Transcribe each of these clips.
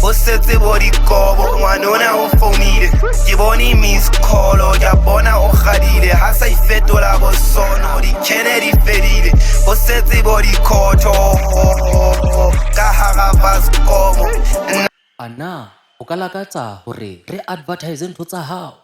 o setse body kobo ngwanona o founile ke bone miss call ya bona o gadile ha sa ifetola bo sono di Kennedy fedile o setse body koto ka hara Vasco Ana o ka lakatsa hore re advertise ntho tsa hao.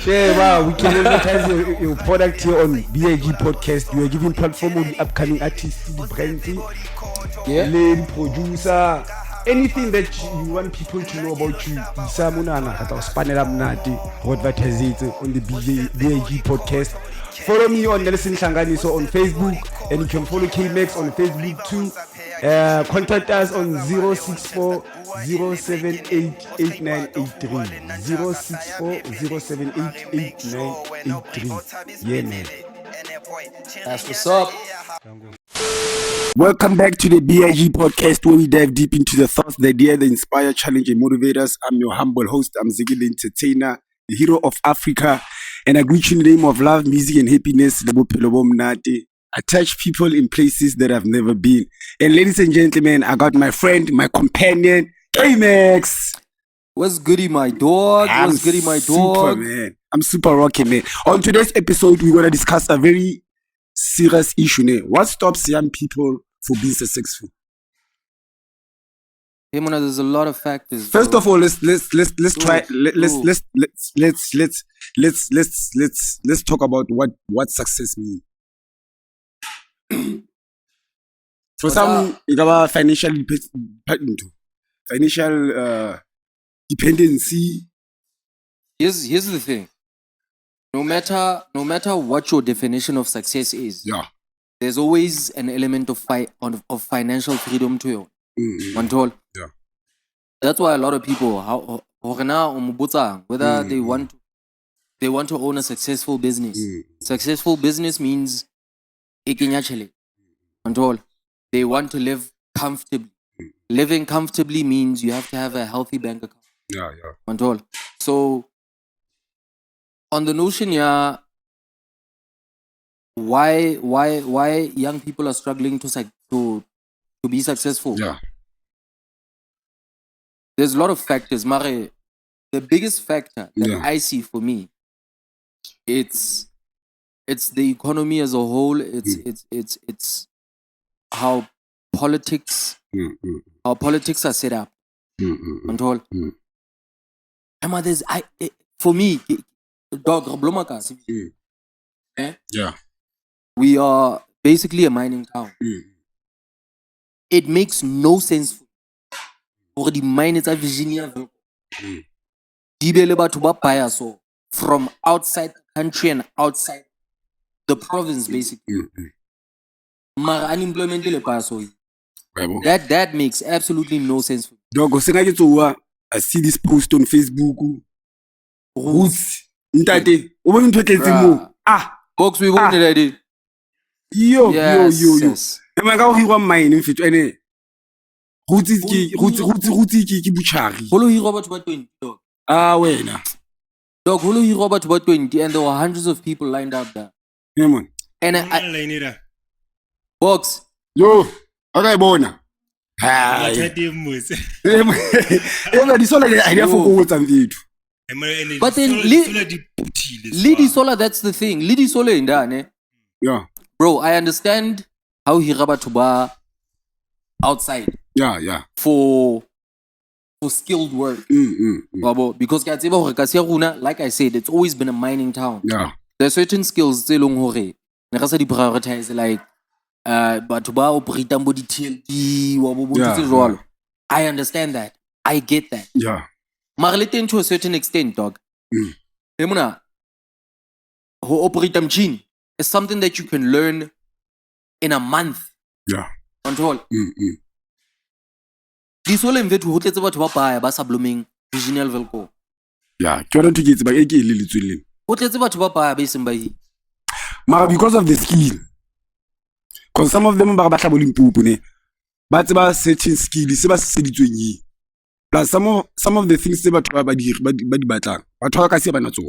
Sheba, we can advertise your product here on BIG Podcast. We are giving platform on the upcoming artists, the brands, the producer, anything that you want people to know about you. Isamunana, hata uspanel amnati, advertise it on the BIG Podcast. Follow me on Nelson Shanganiso on Facebook, and you can follow kaymax on Facebook too. Contact us on 064 078 8983 064 078 8983. Yeah, man. That's what's up. Welcome back to the BIG Podcast, where we dive deep into the thoughts, the idea, the inspire, challenge, and motivate us. I'm your humble host. I'm Ziggy de Entertainer, the hero of Africa, and I greet you in the name of love, music, and happiness. I touch people in places that I've never been. And ladies and gentlemen, I got my friend, my companion, kaymax. What's goody, my dog? What's goody, my dog? Man. I'm super rocky, man. On today's episode, we're going to discuss a very serious issue. Man. What stops young people from being successful? Hey, man, there's a lot of factors. First of all, let's talk about what success means. For some, it's about financial dependency. Here's the thing. No matter what your definition of success is, there's always an element of financial freedom to you. Yeah. That's why a lot of people, whether they want to own a successful business. Successful business means they want to live comfortably. Living comfortably means you have to have a healthy bank account. So, on the notion, why young people are struggling to be successful? There's a lot of factors. Mare, the biggest factor that I see for me, it's the economy as a whole. It's how politics are set up. For me, dog we are basically a mining town. It makes no sense for the miners of Virginia so from outside the country and outside the province, basically. Unemployment that makes absolutely no sense for me. Dog, I see this post on Facebook. Roots. Folks, we won't do that. Yo. Yes. Am I going to mine if it Roots ki buchari. Holo he Robert about 20, dog. Wena. Dog, Holo he Robert about 20, and there were hundreds of people lined up there. Yeah, man. And I Box. Yo, okay, bona. Hi. This all like the idea for what I'm doing. But then Lidi Sola, that's the thing. Lidi Sola in there, yeah. Bro, I understand how he rabatuba outside. Yeah. For skilled work. Because like I said, it's always been a mining town. Yeah. There are certain skills they long hore. Prioritize like batuba operate body TLT. I understand that. I get that. Yeah. Marleten to a certain extent, dog. Emuna, who operate machine is something that you can learn in a month. Yeah. Control. This all invite who let's about basa blooming regional velco. Yeah, current to get by a little. What let's about base and by because of the skill. Because some of them are battling poop, but about certain skill is about city. Plus some of the things they were by the battle. But talk I say about not so.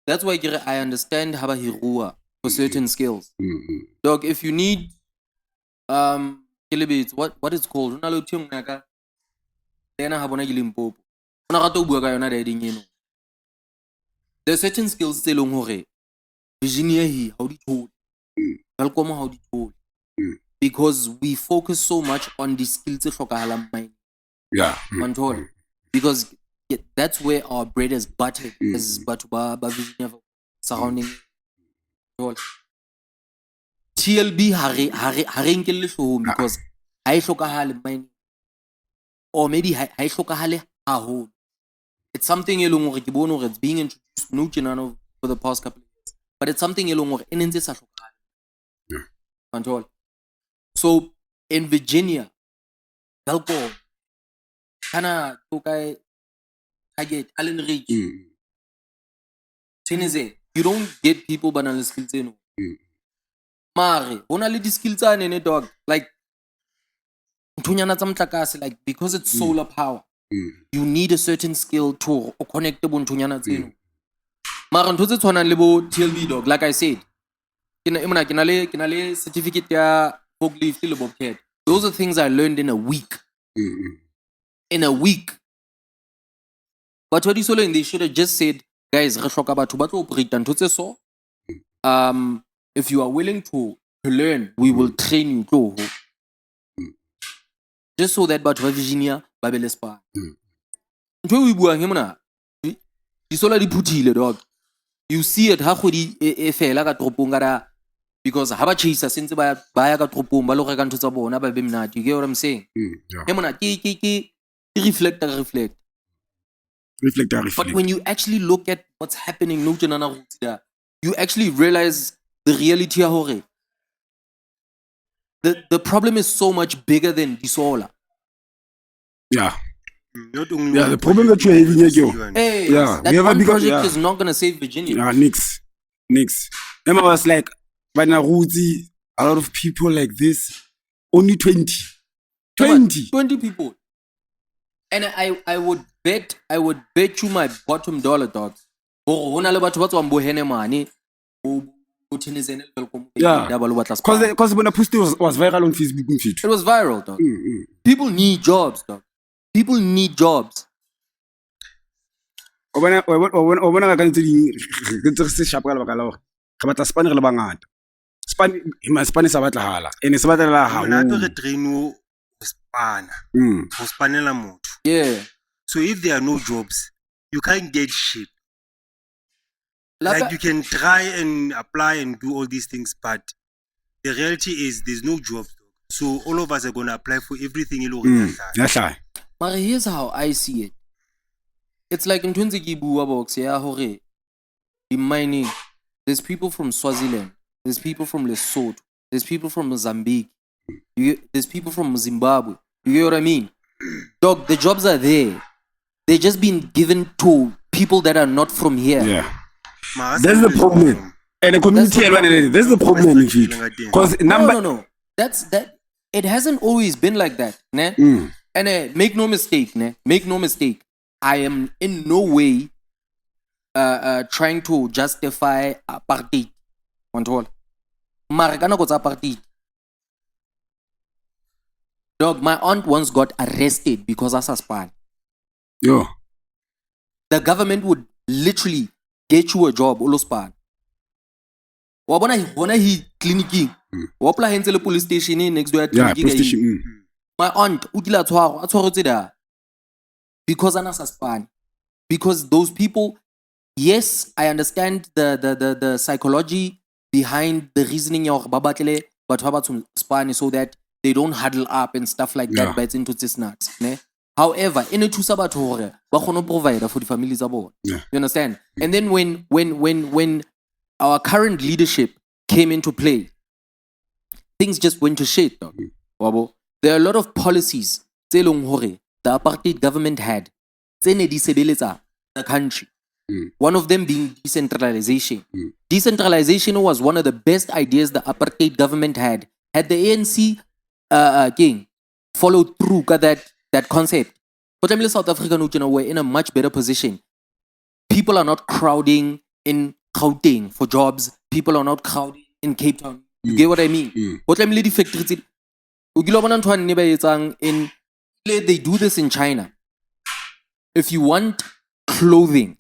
that's why I understand haba hirua for certain skills. Dog, if you need what is called there are certain skills tse leng hore Virginia hi how di thole Welcome how di thole because we focus so much on the skills tse hlokahalang mine control because that's where our bread is buttered as batho ba Virginia surrounding TLB ha re nkelle hloohong because ha e hlokahale mine or maybe ha e hlokahale haholo. It's something e leng hore ke bone hore it's being introduced no tjenana for the past couple of years, but it's something e leng hore e ntse sa hlokahale control. So in Virginia Velko kana tokai target Allen Ridge Tennessee, you don't get people banal skills eno mare hona le di skills ane ne dog like nthonyana tsa motlakase like because it's solar power you need a certain skill to connect bo nthonyana tseno mara ntho tse tshwanang le bo TLB dog like I said ke na le certificate ya forklift le bobcat. Those are things I learned in a week. In a week. But what you they should have just said, guys, re hloka batho ba tlo operate ntho tse so. If you are willing to learn, we will train you tlo. Just so that batho ba Virginia ba be le spa. Ntho e buang he mona. Di sola di phuthile dog. You see it ha khodi e fela ka tropong gara because ha ba chase sentse ba ya ka tropong ba lo reka ntho tsa bona ba be mnati. You get what I'm saying? He mona ke reflect. But when you actually look at what's happening, you actually realize the reality hore. The problem is so much bigger than disola. Yeah. The problem that you're having here, that one project is not gonna save Virginia. Nix. Then I was like, by Naruti, a lot of people like this, only 20 people. And I would bet you my bottom dollar, dog. Because when I posted it was viral on Facebook. It was viral, dog. People need jobs, dog. People need jobs. Span is a batlahala. And it's a batlahala. Yeah. So if there are no jobs, you can't get shit. Like you can try and apply and do all these things, but the reality is there's no jobs. So all of us are gonna apply for everything. But here's how I see it. It's like in Ziggy box, hore. In mining, there's people from Swaziland, there's people from Lesotho, there's people from Mozambique, there's people from Zimbabwe. You get what I mean? Dog, the jobs are there. They're just being given to people that are not from here. Yeah. That's the problem. And the community, that's the problem. Because no. That's that. It hasn't always been like that. Ne? And make no mistake. Ne? Make no mistake. I am in no way trying to justify apartheid. Apartheid. Dog, my aunt once got arrested because of span. Yo. The government would literally get you a job, Olospan. Wabona he clinicking. Wapla hensele police station next door at police station. My aunt utila tshwaro because anasaspan. Because those people, yes, I understand the psychology behind the reasoning of babatle but habatum span so that they don't huddle up and stuff like that, but it's into snacks. Ne? However, in a tusabat hore, we provide for the families aboard. You understand? And then when our current leadership came into play, things just went to shit. There are a lot of policies the apartheid government had the country. One of them being decentralization. Decentralization was one of the best ideas the apartheid government had. Had the ANC followed through that concept, but South Africa were in a much better position. People are not crowding in Gauteng for jobs. People are not crowding in Cape Town. You get what I mean? What I'm lady factories in they do this in China. If you want clothing,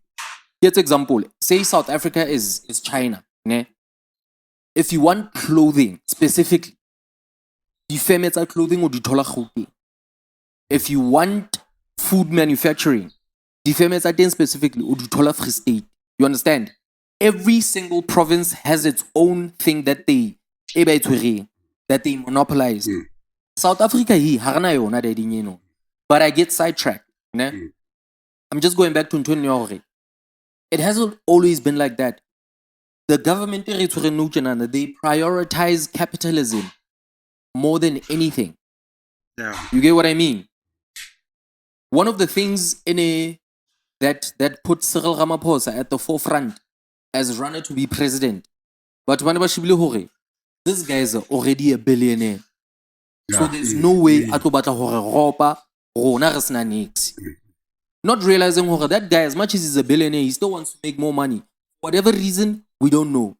here's example. Say South Africa is China. Ne? If you want clothing specifically, di clothing or di if you want food manufacturing, di specifically or di Free State. You understand? Every single province has its own thing that they monopolize. South Africa but I get sidetracked. Ne? I'm just going back to Ntoni. It hasn't always been like that. The government, they prioritize capitalism more than anything. Yeah. You get what I mean? One of the things that put Cyril Ramaphosa at the forefront as runner to be president, but this guy is already a billionaire. Yeah. So there's no way not realizing that guy, as much as he's a billionaire, he still wants to make more money. Whatever reason, we don't know.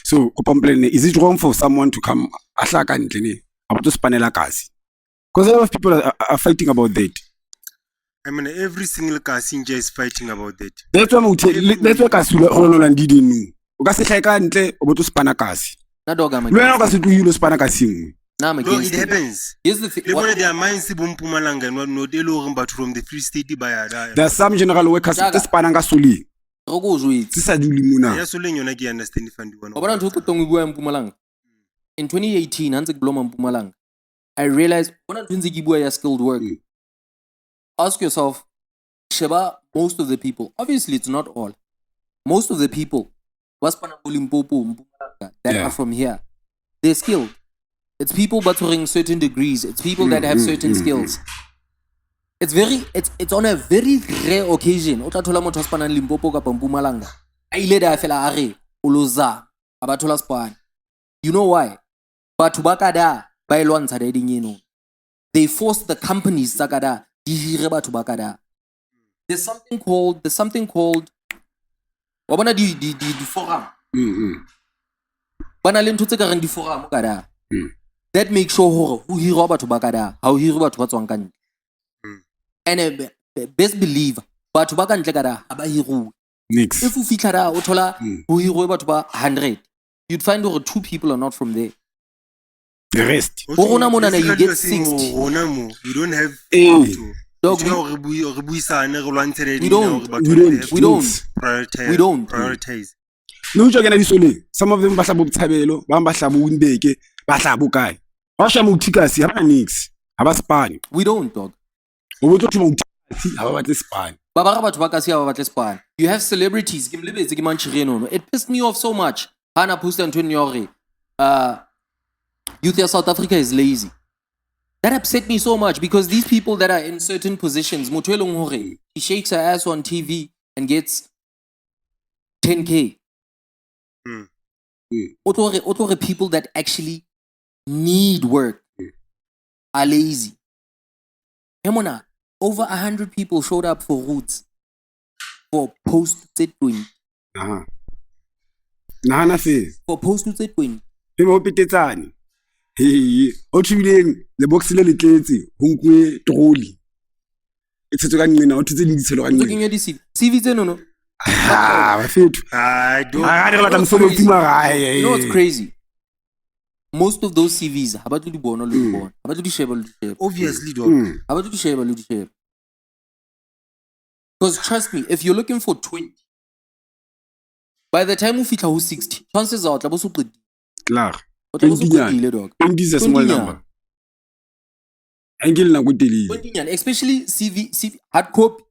So, is it wrong for someone to come about to spanela kasi? Because a lot of people are fighting about that. I mean, every single passenger is fighting about that. That's why Kasula Roland didn't know. Because it's like about to spanakasi. No, it happens. Here's the thing. Their minds from the Free State. There are some general workers that spananga soli. In 2018, I realized skilled work. Ask yourself, Sheba, most of the people, obviously it's not all, most of the people that are from here, they're skilled. It's people battering certain degrees. It's people that have certain skills. It's on a very rare occasion. You know why? They force the companies There's something called forum. That makes sure who hero batho bakada, how hero batho ba tswang kantle. And best believe batho ba kantle kada aba hero. Next. If you fitla o thola who hero batho ba 100, you'd find over 2 people are not from there. The rest. You get 60. You don't have Dog, we don't. Prioritize. No, some of them bahlabu tabelo, bahlabu undeke, bahlabu kai. Bashamu tikasi, haba nix, haba span. We don't, dog. We talk about span. You have celebrities. It pissed me off so much. Hana Pusta and Tonyori. Youth of South Africa is lazy. That upset me so much because these people that are in certain positions, he shakes her ass on TV and gets 10K. Otore people that actually need work are lazy. Hemona, over 100 people showed up for Roots for post-20. For post-20. Hey, the box le tletse honkwe troli. It's a ganina o tse di tshelo ganina. Looking at this CV no. Bafethu. I don't. You know what's crazy? Most of those CVs, how about you born or born? How about you share? Obviously, dog. How about you share? Because trust me, if you're looking for 20, by the time you fit 60, chances are labo super. Clar. 20 is a small number. Especially CV hard copy.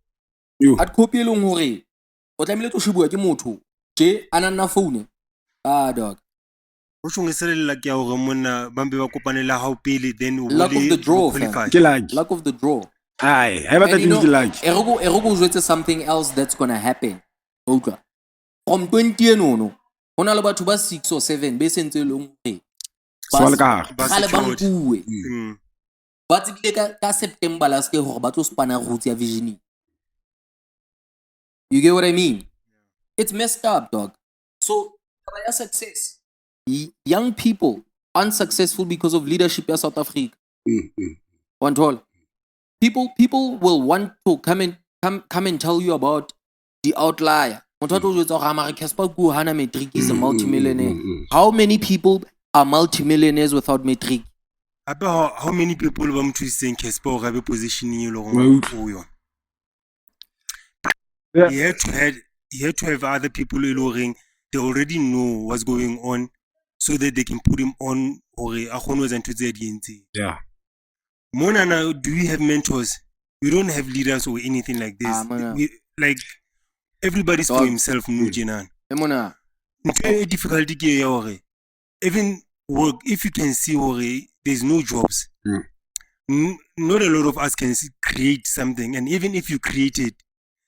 Hard copy long hore. O tlamile to shibua ke motho. Je anana phone. Dog. Lack of the draw. Lack of the draw. Aye, I better do like. Ergo something else that's gonna happen. Okay. From 20 no. Hona le batho ba 6 or 7 be sentse long hore. But ka September last year hore ba tlo spana route ya Vision. You get what I mean? It's messed up, dog. So, success. Young people unsuccessful because of leadership in South Africa. One all. People will want to come and tell you about the outlier. Matric is a multimillionaire. How many people are multimillionaires without matric? How many people want to think Casper have a position in your Yeah. You have to have other people alluring. They already know what's going on, so that they can put him on or Yeah. Monana, do we have mentors? We don't have leaders or anything like this. Like everybody's for himself, Mona. Difficulty even work, if you can see there's no jobs. Not a lot of us can create something, and even if you create it,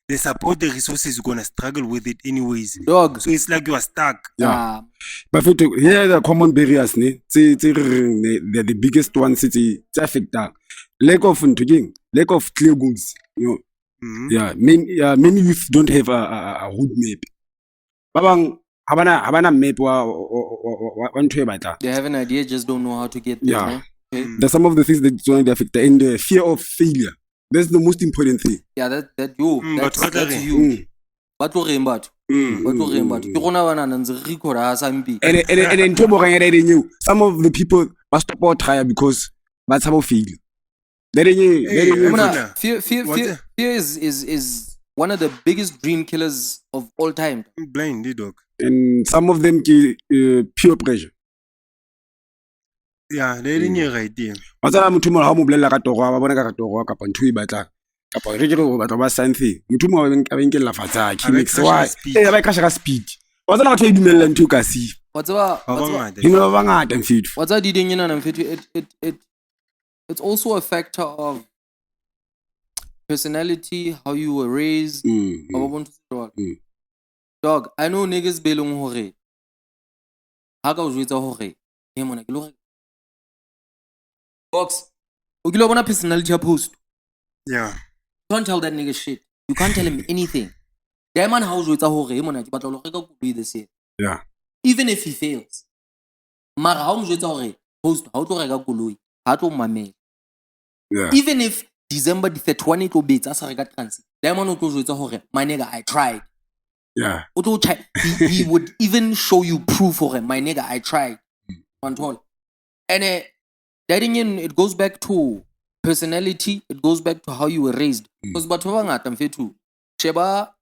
the support, the resources, you're gonna struggle with it anyways. Dog. So it's like you are stuck. Yeah. But here the common barriers, the biggest ones, it's affect that. Lack of clear goals. You know. Yeah. Many youth don't have a road map. Babang habana map They have an idea, just don't know how to get there. Yeah. Okay. There's some of the things that don't affect, and the fear of failure. That's the most important thing. Yeah, that's you. That's you. But to rembat. And some of the people must stop out higher because that's how fail. Fear is one of the biggest dream killers of all time. Blind, dog. And some of them pure pressure. Yeah, they're in your idea. What's that? Mutumo how mublela katoga, wabona katoga kapa ntui bata. Kapa regional bata ba something. Mutumo abenke la fata. Kaymax why? Eh, abai kasha speed. What's that? What you dumela ntu kasi? What's that? Hino bangata mfethu. What's that? Didn't you know mfethu? It's also a factor of personality, how you were raised. Dog, I know niggas belong hore. Haka ujwetsa hore. Hey mona ke lo Box. Ukilo bona personality ya post. Yeah. Don't tell that nigga shit. You can't tell him anything. That man how ujwetsa hore. Hey mona ke batla lo reka koloi this year. Yeah. Even if he fails. Mara how ujwetsa hore post how to reka koloi. Ha tlo mamela. Yeah. Even if December the 31 it will be as a regard transit. That man will my nigga, I tried. Yeah. He would even show you proof for him. My nigga, I tried. And that again, it goes back to personality. It goes back to how you were raised. Because Sheba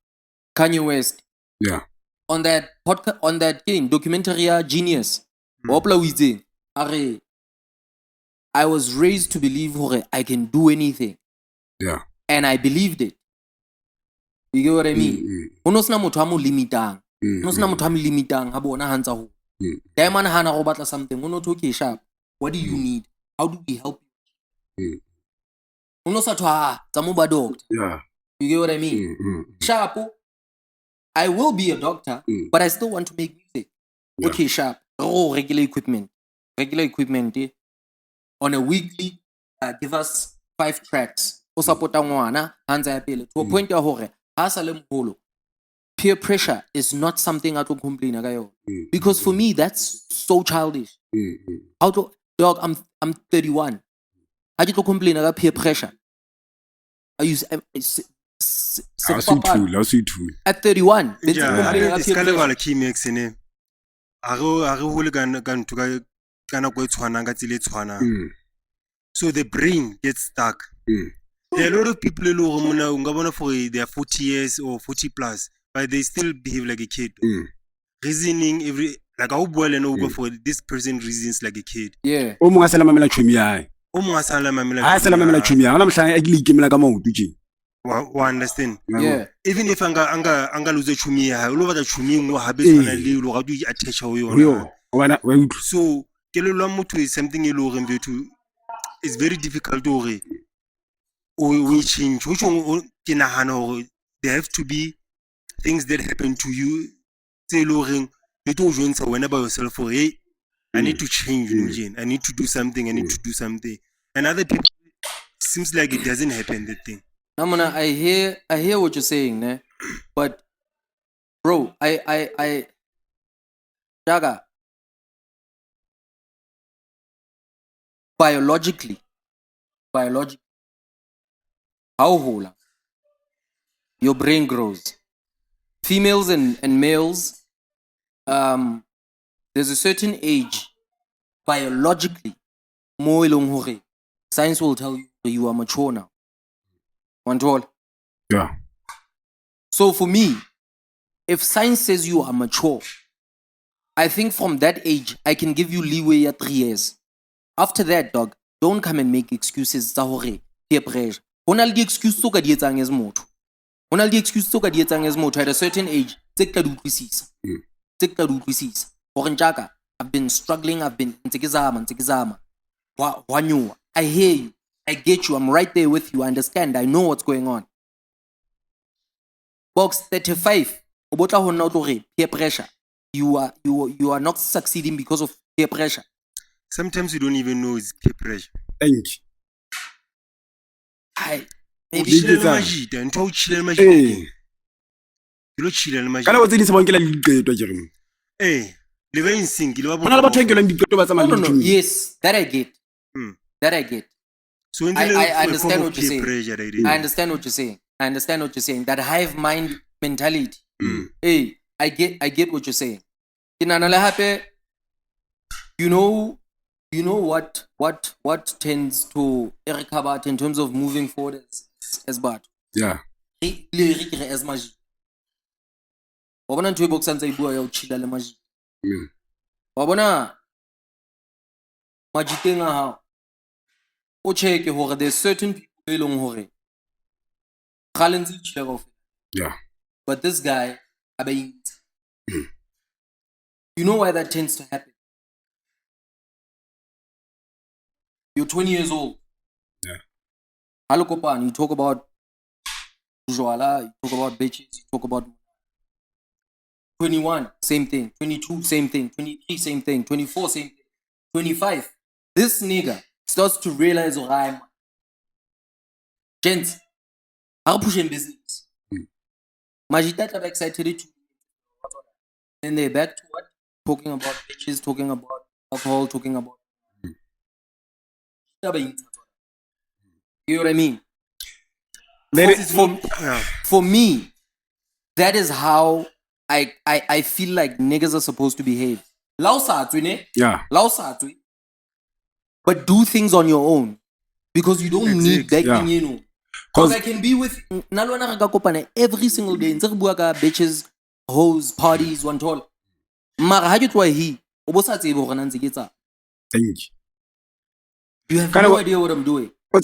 Kanye West. Yeah. On that podcast, on that game, documentary Genius. I was raised to believe I can do anything. Yeah. And I believed it. You get what I mean? Unosna motho a mo limitang. Unosna motho a mo limitang ha bona hantsa ho. Da man hana go batla something. Uno okay sharp. What do you need? How do we help you? Unosa twa tsa mo ba doctor. Yeah. You get what I mean? Sharp. I will be a doctor, but I still want to make music. Yeah. Okay, sharp. Oh, regular equipment. On a weekly, give us 5 tracks. O support ngwana hands ya pele to a point ya hore ha sa le moholo. Peer pressure is not something I to complain about. Because for me that's so childish. How to dog I'm 31. I get to complain about peer pressure. I use at 31. Yeah, it's kind of like kaymax in it. So the brain gets stuck. There are a lot of people who they are 40 years or 40 plus, but they still behave like a kid. Reasoning like how well and over for this person reasons like a kid. Yeah. Understand? Yeah. Even if anga lose chumi ya, all over the chumi ngo habits wana le how do you attach ho. So kelelo motho is something to it's very difficult to we change. Which one there have to be things that happen to you. Say loring you don't when about yourself for hey, I need to change, I need to do something, And other people seems like it doesn't happen that thing. I hear what you're saying, né? But Bro, I Jaga, biologically, how whole your brain grows. Females and males, there's a certain age, biologically, more elong hore. Science will tell you that you are mature now. One all. Yeah. So for me, if science says you are mature, I think from that age, I can give you leeway at 3 years. After that, dog, don't come and make excuses. Peer pressure. Hona le di-excuse tso ka di etsang as motho. Hona le di-excuse tso ka di etsang as motho at a certain age. Tse ke tla di utlwisisa. Tse ke tla di utlwisisa. Hore njaka, I've been struggling, ntse ke zama. Wa nyuwa. I hear you. I get you. I'm right there with you. I understand. I know what's going on. Box 35. Obotla ho nna o tlo re peer pressure. You are not succeeding because of peer pressure. Sometimes you don't even know it's peer pressure. Thank you. Maybe Kana o tsedi se bonkela le diqeto jereng. Bona le batho enkelang diqeto ba tsamaya le No. Yes, that I get. That I get. So I understand what you're saying. I understand what you're saying. That hive mind mentality. Hey, I get what you're saying. You know what tends to recover in terms of moving forward as bad. Yeah. As magic. Wabona ntwe box antsa ibua ya uchila le magic. Wabona magic nga ha. O check hore there's certain people elong hore. Khalenzi uchila go. Yeah. But this guy abayit. You know why that tends to happen? You're 20 years old. Yeah. Halokopan, you talk about Joala, you talk about bitches, you talk about 21, same thing. 22, same thing. 23, same thing. 24, same thing. 25. This nigga starts to realize, oh, I'm gents, how pushing business. Majita are excited to. Then they're back to what? Talking about bitches, talking about alcohol, talking about. You know what I mean? For me, that is how I feel like niggas are supposed to behave. Yeah. But do things on your own. Because you don't need that thing, you know. Because I can be with every single day. Bitches, hoes, parties, one tall. Thank you. You have no idea what I'm doing. When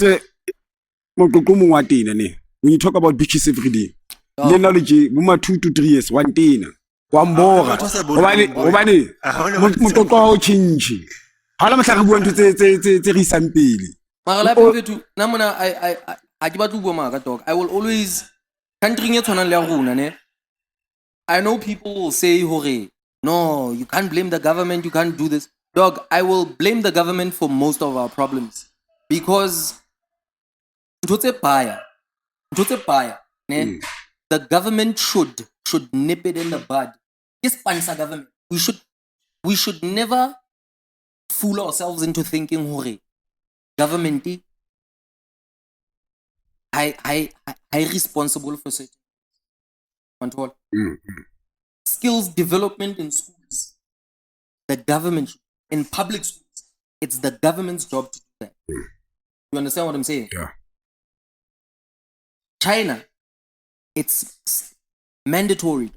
you talk about bitches every day, knowledge, 2 to 3 years, one day. One more. Obani. Mutoko chinchi. Hala matlaka bua ntho tse re isang pele. Mara petu namona I batla bua maka dog. I will always country e tshwana le ya rona ne. I know people will say hore no, you can't blame the government, you can't do this. Dog, I will blame the government for most of our problems because the government should nip it in the bud. Yes, Pansa government. We should never fool ourselves into thinking hore government I responsible for certain control. Skills development in schools. The government in public schools, it's the government's job to do that. You understand what I'm saying? Yeah. China, it's mandatory.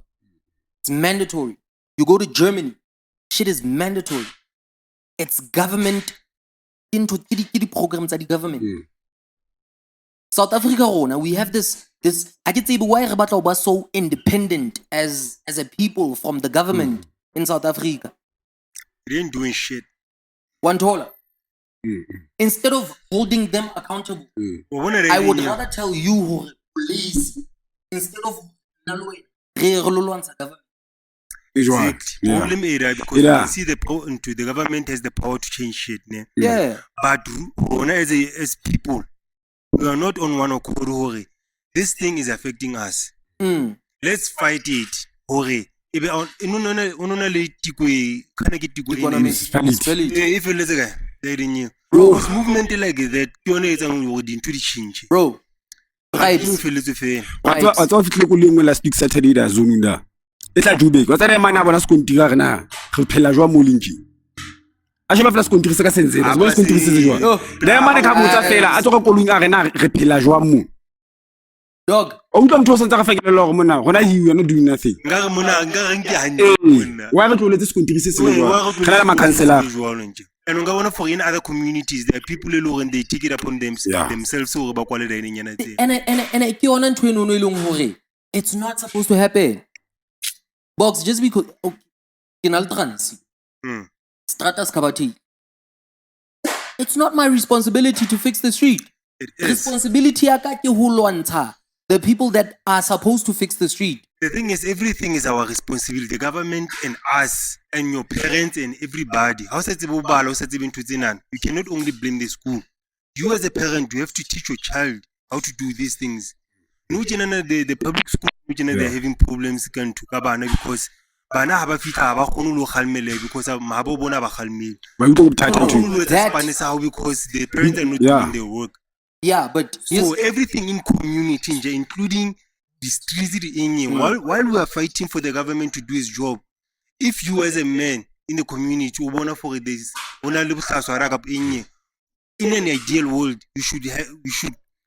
It's mandatory. You go to Germany, shit is mandatory. It's government into kitty programs at the government. South Africa, we have this. I can say why Rebata was so independent as a people from the government in South Africa. They ain't doing shit. One taller. Instead of holding them accountable, I would rather tell you who police instead of government. Exactly. Problem area because you see the government has the power to change shit. Ne? Yeah. But as people, we are not on one accord. This thing is affecting us. Let's fight it. hore ebe o nona le tiko e kana ke tiko Municipality. e feletse ka because movement like that ke yone e tsang hore dintho di change Bro, bribes feletse fela wa tsa fihle go lengwe last week Saturday da zone da e tla jube wa tsana mana bona se kontira rena re phela jwa mo linki a sheba fela se kontira se ka senzela se bona se kontira se jwa da mana ka botsa fela a tsoga kolong a rena re phela jwa mo dog o utlwa motho o sentse ga fekelela gore mona gona you are not doing nothing ngare nke hantle monna wa re tloletse se kontira se se jwa gela la makhanselara and unga bona for in other communities there are people who they take it upon themselves so ba kwale dining yana tse and ke yona ntwe eno no ileng hore it's not supposed to happen box just because ke na le trans strata skabati it's not my responsibility to fix the street. It is. Responsibility ya ka ke ho lwantsha the people that are supposed to fix the street. The thing is, everything is our responsibility. The government and us and your parents and everybody. You cannot only blame the school. You as a parent, you have to teach your child how to do these things. The public school, they're having problems because bana ha ba fitla ba khone lo khalmele because ma bo bona ba khalmele. Because the parents are not doing their work. Yeah, but so everything in community, including the streets while we are fighting for the government to do its job, if you as a man in the community for this in an ideal world, you should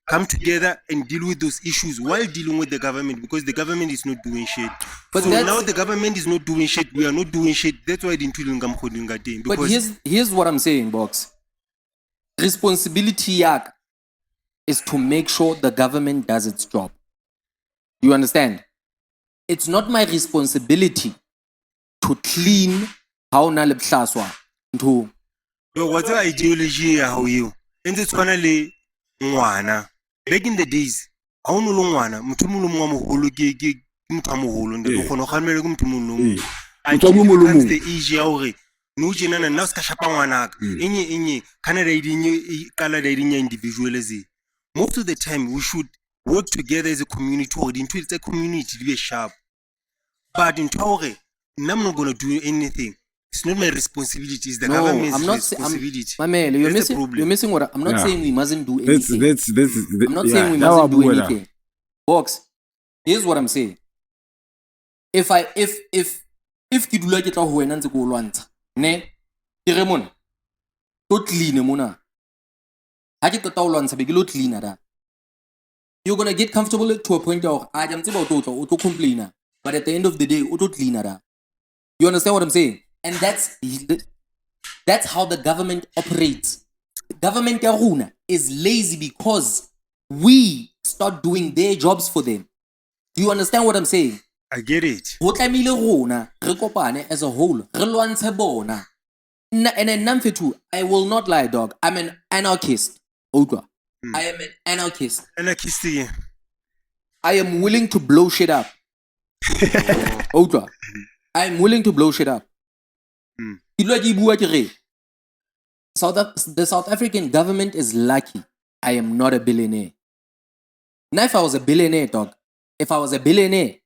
come together and deal with those issues while dealing with the government, because the government is not doing shit. But so now the government is not doing shit, we are not doing shit. That's why but here's what I'm saying, Box. Responsibility yak is to make sure the government does its job. You understand? It's not my responsibility to clean how na lebhlaswa to. What's the ideology how you? And it's finally ngwana. Back in the days, how no ngwana, motho mo moholo ke motho a moholo nde go kgona go gamela ke motho mo nong. That's the issue hore no tjena nna ska shapa ngwana ka. Enye kana da idinye kala da idinye individualism. Most of the time, we should work together as a community or into the community to be sharp. But in Tore, I'm not going to do anything. It's not my responsibility. It's the government's responsibility. You're missing what I'm not saying we mustn't do anything. I'm not saying we mustn't do anything. Box, here's what I'm saying. If Kidula get out when go lwanta, ne, Tiremon, to clean mona. You're gonna get comfortable to a point of I am auto complainer, but at the end of the day, auto cleaner. You understand what I'm saying? And that's how the government operates. Government Karuna is lazy because we start doing their jobs for them. Do you understand what I'm saying? I get it. As a whole, and then number two, I will not lie, dog. I'm an anarchist. I am an anarchist. Anarchist. I am willing to blow shit up. I am willing to blow shit up. The South African government is lucky I am not a billionaire. Now if I was a billionaire, dog. If I was a billionaire,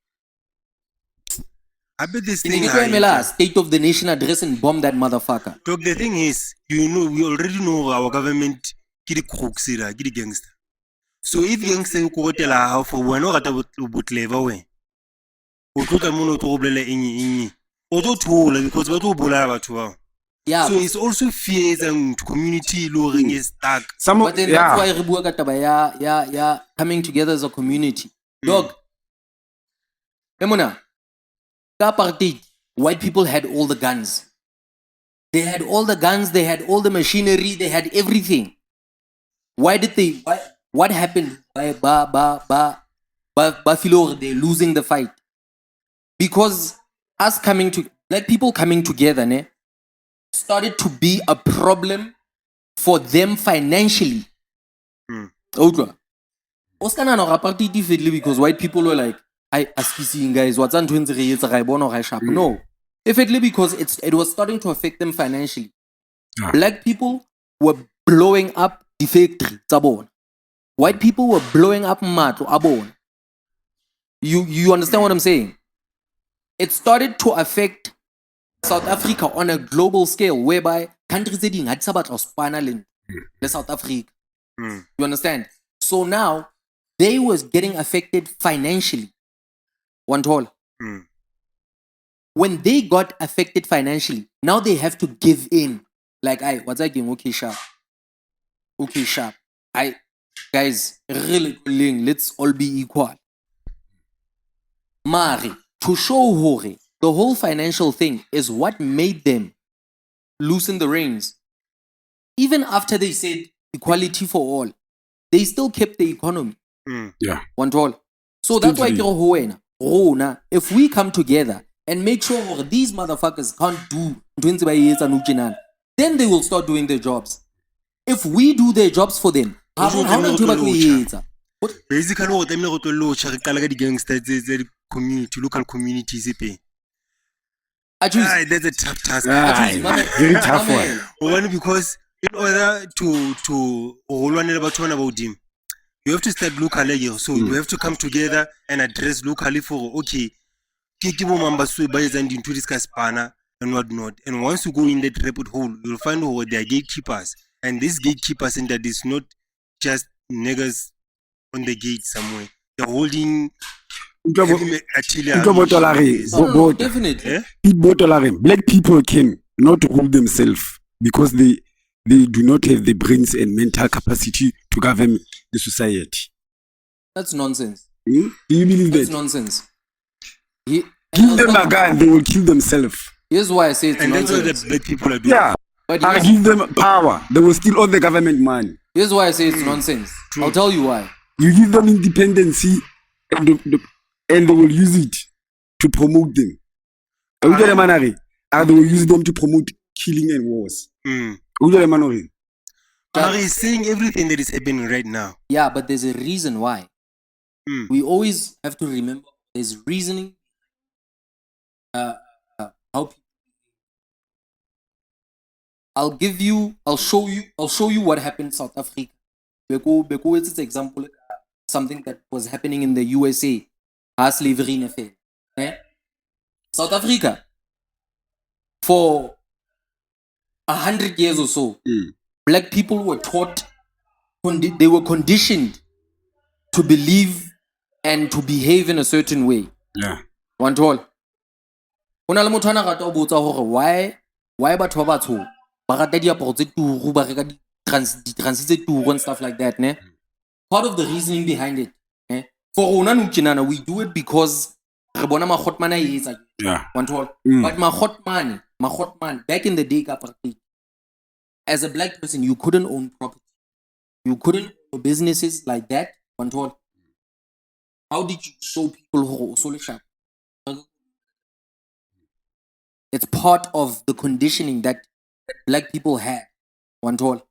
I bet this thing State of the Nation address and bomb that motherfucker. Dog, the thing is, we already know our government the crooks, the gangster. So if gangster you go tell how for one or other would live away. Yeah. So it's also fears and community lowering is stuck. But then that's why coming together as a community. Dog. Emona. Apartheid, white people had all the guns. They had all the guns, they had all the machinery, they had everything. Why did they? What happened? Why Buffalo they're losing the fight? Because black people coming together, ne, started to be a problem for them financially. Because white people were like, I seeing guys, what's on 20 years No. Effectively because it was starting to affect them financially. Black people were blowing up the factory, Tabon. White people were blowing up Mato, Abon. You understand what I'm saying? it started to affect South Africa on a global scale, whereby countries had the South Africa. You understand? So now they was getting affected financially. One toll. When they got affected financially, now they have to give in. Like, what's that game? Okay, sharp. Okay, sharp. Guys, really, let's all be equal. Mari, to show Hore, the whole financial thing is what made them loosen the reins. Even after they said equality for all, they still kept the economy. Yeah. One toll. So that's why if we come together and make sure these motherfuckers can't do then they will start doing their jobs. If we do their jobs for them, basically what them go to locha re qala ka di gangsters tse community, local communities e that's a tough task. Very tough one. Because in order to holwanela batho bana ba odimo, you have to start locally. So you have to come together and address locally for okay. And whatnot. And once you go in that rabbit hole, you'll find out there are gatekeepers. And these gatekeepers, and that is not just niggas on the gate somewhere. They're holding definitely. Black people can not hold themselves because they do not have the brains and mental capacity to govern the society. That's nonsense. Do you believe That's that? nonsense. Give them a gun, they will kill themselves. Here's why I say it's and nonsense. that's what the black people are doing. Yeah. But I give them power. They will steal all the government money. here's why I say it's nonsense. True. I'll tell you why. You give them independency and they will use it to promote them. And they will use them to promote killing and wars. He's saying everything that is happening right now. Yeah, but there's a reason why. We always have to remember there's reasoning. How I'll show you what happened in South Africa. Beko it's an example something that was happening in the USA. Slavery in effect. South Africa, for 100 years or so, black people were taught, they were conditioned to believe and to behave in a certain way. Yeah. One toll. Why batho ba batsho ba rata diaparo tse turu ba reka di-transi tse turu and stuff like that, ne? Part of the reasoning behind it, for rona nou tjenana, we do it because re bona makhotmane a etsa. Yeah. One toll. But makhotmane back in the day apartheid, as a black person you couldn't own property, you couldn't own businesses like that. One toll. How did you show people who so sharp? It's part of the conditioning that black people had. One toll.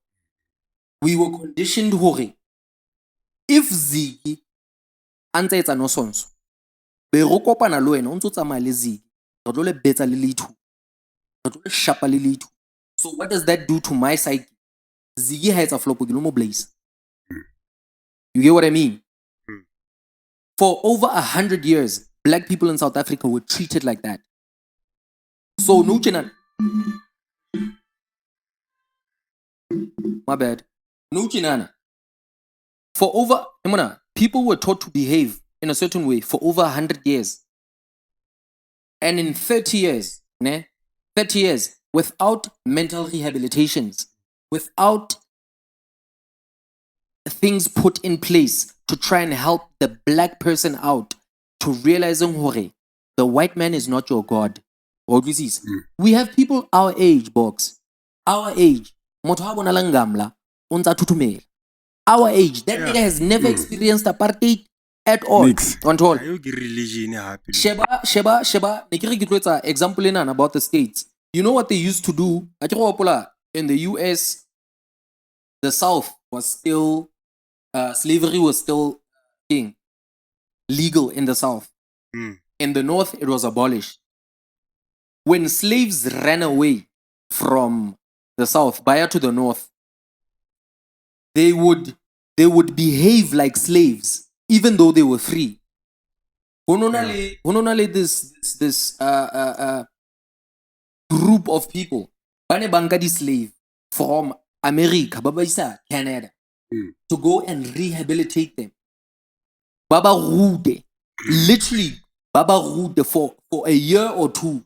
We were conditioned hore. If Ziggy ante etsa no sonso, be ro kopana lo wena o ntse tsamaya le Ziggy, re tlo le betsa le lethu, re tlo le shapa le lethu. So what does that do to my psyche? Ziggy ha etsa flop ke lo mo blaze. You get what I mean? For over 100 years, black people in South Africa were treated like that. So no chena. My bad. No chinana. For over, people were taught to behave in a certain way for over 100 years. And in 30 years, 30 years, without mental rehabilitations, without things put in place to try and help the black person out to realizing the white man is not your God. We have people our age, box. Our age. Our age. That nigga has never experienced apartheid at all. Sheba, example about the States. You know what they used to do? In the US, the South was still, slavery was still legal in the South. In the North, it was abolished. When slaves ran away from the South, buyer to the North, they would behave like slaves, even though they were free. this group of people bane banka di slave from America ba ba isa Canada to go and rehabilitate them. Baba rude, literally Baba rude for a year or two.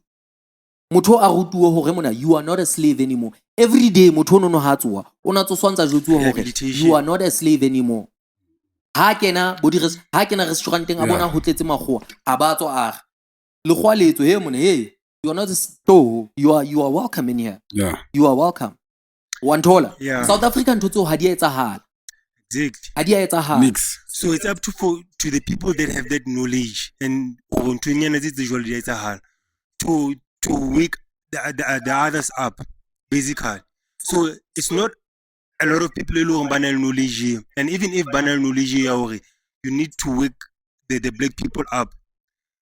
Motho a rutuwa hore mona you are not a slave anymore. Every day motho no ha tsoa ona tso swantsa jutsuwa hore you are not a slave anymore. Ha kena restauranteng a bona ho tletse makgowa a ba tswa a le khwa letso he mona hey you are not a store, you are welcome in here. You are welcome. Wantola. South African ntotso ha di etsahala. Exactly. So it's up to the people that have that knowledge and to wake the others up, basically. So it's not a lot of people who banal knowledge here. And even if banal knowledge here, you need to wake the black people up.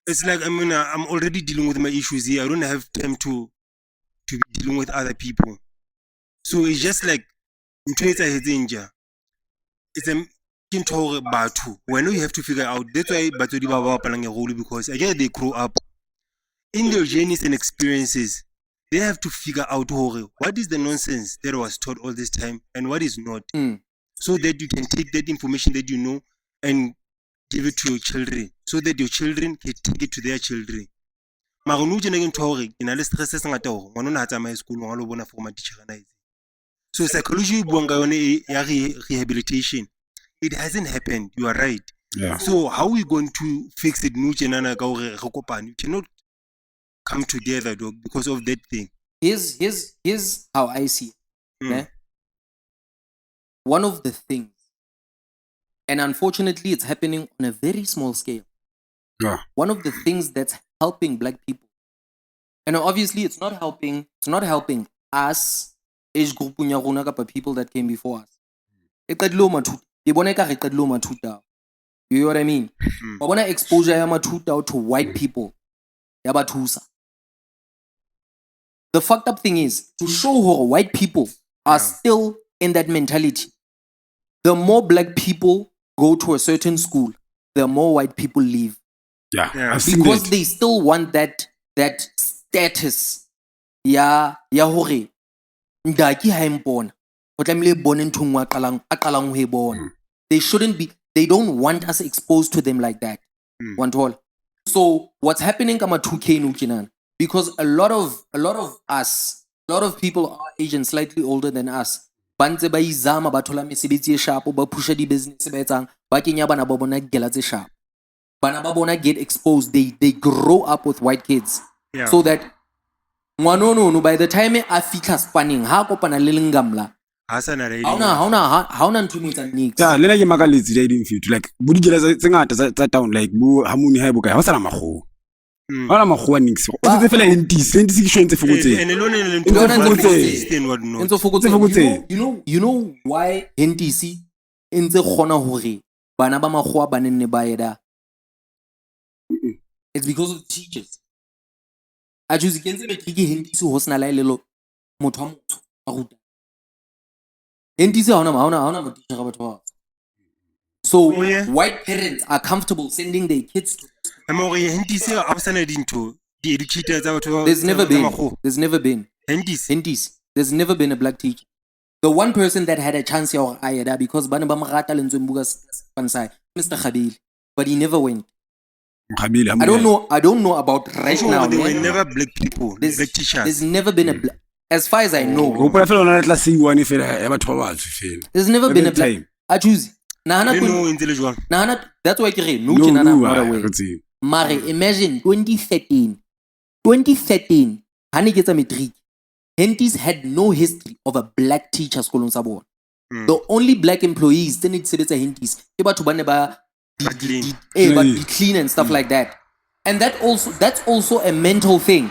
It's like I'm already dealing with my issues here. I don't have time to be dealing with other people. So it's just like it's a batu. When you have to figure out that's why batu di baba palang a role because again they grow up in their journeys and experiences. They have to figure out what is the nonsense that was taught all this time and what is not, so that you can take that information that you know and give it to your children, so that your children can take it to their children. So psychology rehabilitation, it hasn't happened. You are right. So how are we going to fix it? You cannot come together, dog, because of that thing. Here's how I see it. Okay? One of the things, and unfortunately it's happening on a very small scale. One of the things that's helping black people, and obviously it's not helping us, age group people that came before us. You know what I mean? I want to exposure to white people. The fucked up thing is to show how white people are still in that mentality. The more black people go to a certain school, the more white people leave. Because they still want that status. Hore ndaki ha impona. They don't want us exposed to them like that. So what's happening kama 2K nukinan? Because a lot of us, a lot of people are Asian, slightly older than us. Bantse ba izama bathola mesebetsi e sharp ba pusha di business ba etsang ba kenya bana ba bona gela tse sharp. Bana ba bona get exposed. They grow up with white kids. So that no by the time a fitla spanning ha kopana le lengamla hauna nthumutsa nix. Lena ke makaletsi dai ding fit like bo digela tse ngata tsa town like bo harmony ha boka ha sala magho. Ala magho nix. O tse fela entise ke shwentse fokotse. You know why entise entse khona hore bana ba magho ba nne ba yeda? It's because of the teachers. I choose against me kiki entise ho sna la lelo motho a motho a ruta. Entise hauna teacher ga batho. So white parents are comfortable sending their kids to There's never been There's never been a black teacher. The one person that had a chance here because bana ba marata le ntsombuka Pansai, Mr. Khabili, but he never went. I don't know about right now. There were never black people, black teachers. There's never been a black, as far as I know. There's never been a black. I choose. That's why I say no. Mare, imagine 2013. Hani gets a matric. Hentis had no history of a black teacher school on Sabon. The only black employees then it said it's a Hentis. Clean and stuff like that. And that's also a mental thing.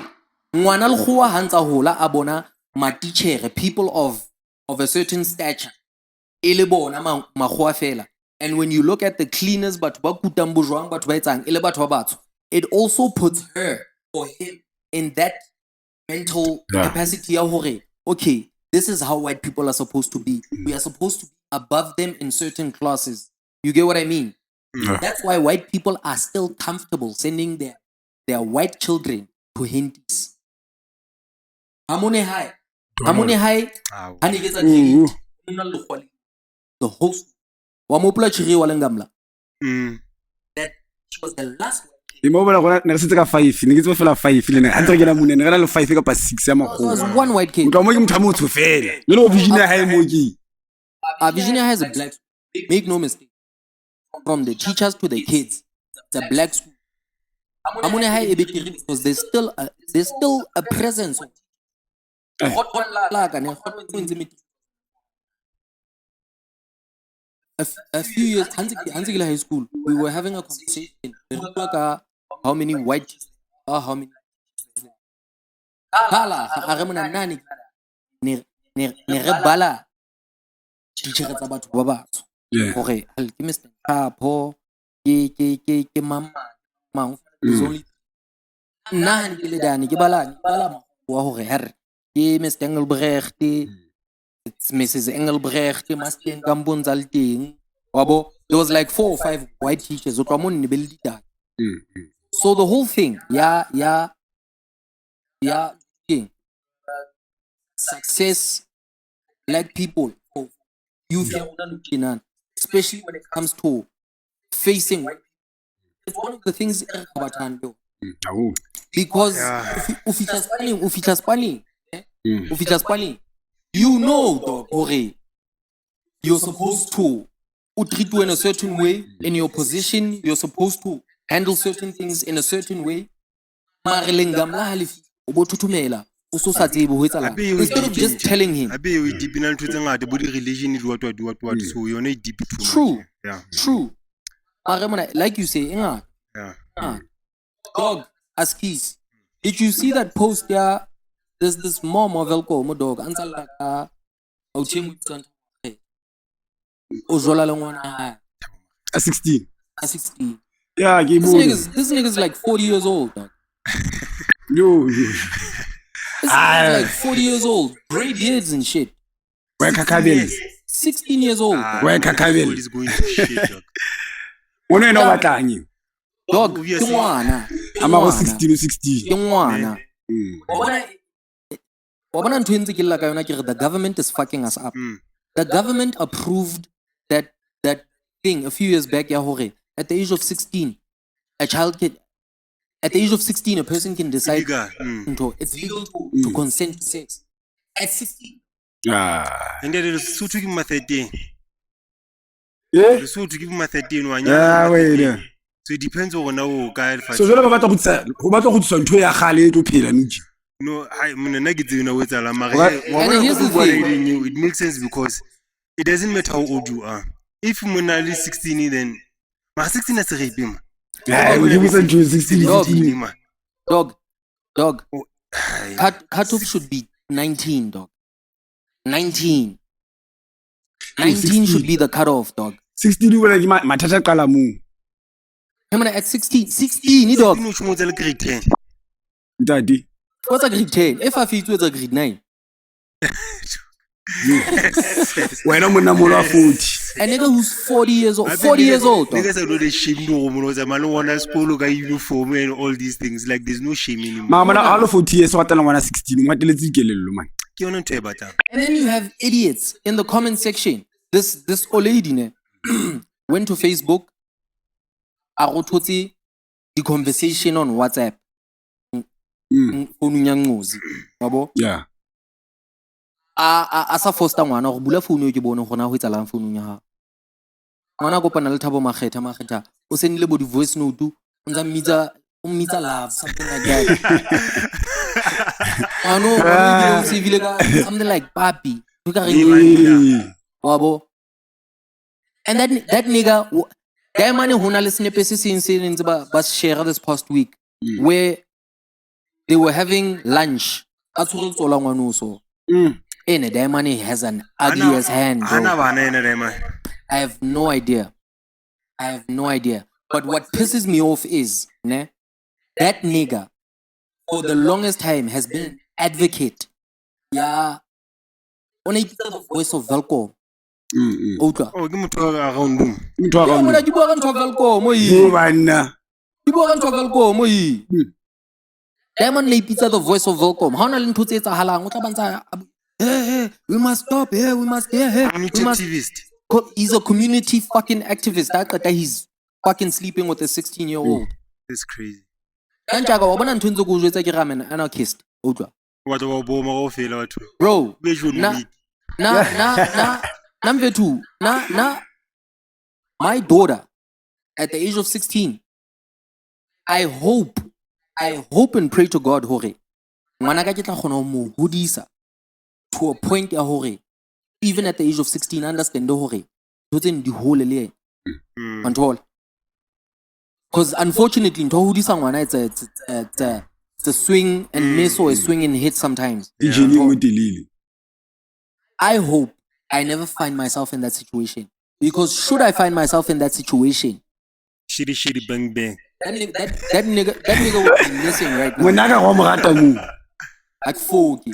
Ngwanal khua hansa hola abona ma teacher, people of a certain stature. And when you look at the cleaners, it also puts her or him in that mental capacity. Okay, this is how white people are supposed to be. We are supposed to be above them in certain classes. You get what I mean? That's why white people are still comfortable sending their white children to Hindis. Amone high. And he gets a the host. Wamopula chiri walengamla. That was the last one. Ne se ka 5 ne ke tse fela 5 le ne a ntse ke na mone ne ga le 5 ka pa 6 ya There was one white kid. mo ke motho fela le no Virginia High mo ke Virginia has a black school. Make no mistake. From the teachers to the kids, it's a black school. Amone high because there's still a presence of a few years Hanzigila High School, we were having a conversation. How many white how many nani ne rebala teacher tsa batho ba batsho gore ke Mr. Kapo ke mama only nna ke le dane ke bala wa gore herre ke Mr. Engelbrecht, it's Mrs. Engelbrecht, Master Gambonzalting. There was like 4 or 5 white teachers. So the whole thing, success, black people, youth, especially when it comes to facing white people. It's one of the things because ufita spanning, you know dog, you're supposed to treat you in a certain way in your position. You're supposed to handle certain things in a certain way. Instead of just telling him. True. Like you say, dog, askis. Did you see that post there? There's this mom of Elko, my dog, Ansalaka, Ochim, Ozola Longwana. A 16. Yeah, this nigga's like 40 years old, dog. Yo. This nigga's like 40 years old, gray beards and shit. Where Kakabel? 16 years old. Where Kakabel is going to shit, dog. When I know what I knew. Dog, Yungwana. I'm about 16. Yungwana. The government is fucking us up. The government approved that thing a few years back, Yahore. At the age of 16, a person can decide it's legal to consent to sex. At 16. And then it's so to give him 13. Yeah? So to give him 13. Wait. So it depends on how guy. So you about no, I'm negative in a way. It makes sense because it doesn't matter how old you are. If you're at least 16, then my 16 is a rape. Dog. Cutoff should be 19, dog. 19 should be the cutoff, dog. 16 you like matata kalamu. At 16, dog. Grade 10. Daddy. What's a grade 10? If I feel it's a grade 9. When I'm gonna more 40. A nigga who's 40 years old. 40 years old. Niggas are not ashamed of man want to school guy uniform and all these things. Like there's no shame anymore. Mama, all of 40 years, what I want 16. What let's get man. And then you have idiots in the comment section. This old lady went to Facebook. I wrote the conversation on WhatsApp. Yeah. Asa foster ngwana go bula phone yo ke bone gona go etsalang phone ya ha ngwana go pana le thabo makgetha o senile bo di voice note o ntsa mmitsa love something like that. Something like papi wabo. And that nigga that man hona le snippet se ntse ba share this past week where they were having lunch a tshwere tsola ngwana so in a money has an ugly as hand, bro. I have no idea. But what pisses me off is that nigga for the longest time has been an advocate. Yeah. On a voice of Velko. Outlwa. Oh, ke motho around boom. Mona ke bua ka ntho ya Velcom Ke bua ka ntho ya Velcom Diamond le ipitsa the voice of Velcom. Ha ona le ntho tse etsahalang o tla bantsa we must stop here, we must Community activist. He's a community fucking activist. He's fucking sleeping with a 16-year-old. That's crazy. Kanjaka wa bona ntho ntse go jwetsa ke ramen anarchist. Outlwa. What about boma go fela batho? Bro, na my daughter at the age of 16, I hope and pray to God hore ngwana ka ke tla khona mo hodisa to a point ya hore even at the age of 16 understand hore thotseng di hole le yena control because unfortunately ntho hodisa ngwana it's a swing and miss or a swing and hit sometimes. I hope I never find myself in that situation. Because should I find myself in that situation, shitty bang bang. That nigga would be missing right now. Like 40.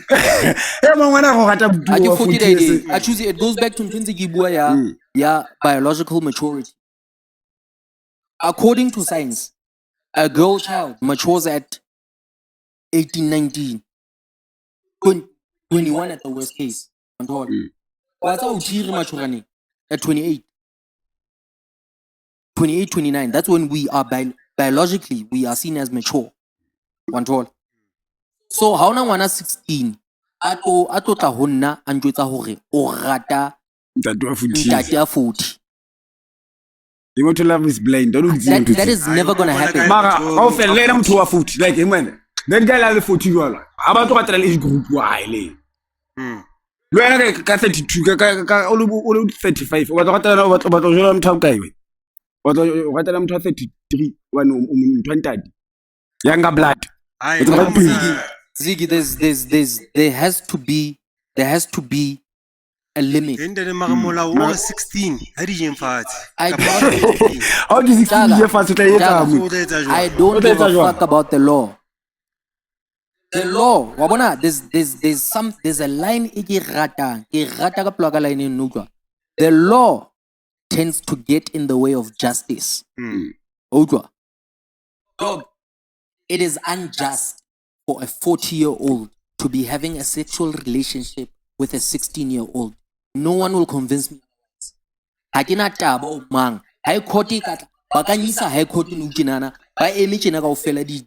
I choose it goes back to biological maturity. According to science, a girl child matures at 18, 19, 21 at the worst case. What's maturity at 28, 29. That's when we are biologically we are seen as mature. So how na ngwana 16 ato tla honna a ntjwetsa hore o rata ntate ya 40. You want to love is blind. That is never gonna happen. Mara, how fell let him to a foot like him man. That guy like 40 dollar. About what age group why le. Lwena ka 32 ka o 35. Wa tsaka ba tlo mtha kae we. Wa tsaka mtha 33 one umuntu younger blood. Ziggy, there has to be a limit. Then the Maramola was 16. How did you fight? I don't give a fuck about the law. The law, wabona, there's a line the law tends to get in the way of justice. Dog, it is unjust for a 40-year-old to be having a sexual relationship with a 16-year-old. No one will convince me. Hakina taba mang. High court bakanyisa high court nukinana. Ba emichena ka ofela di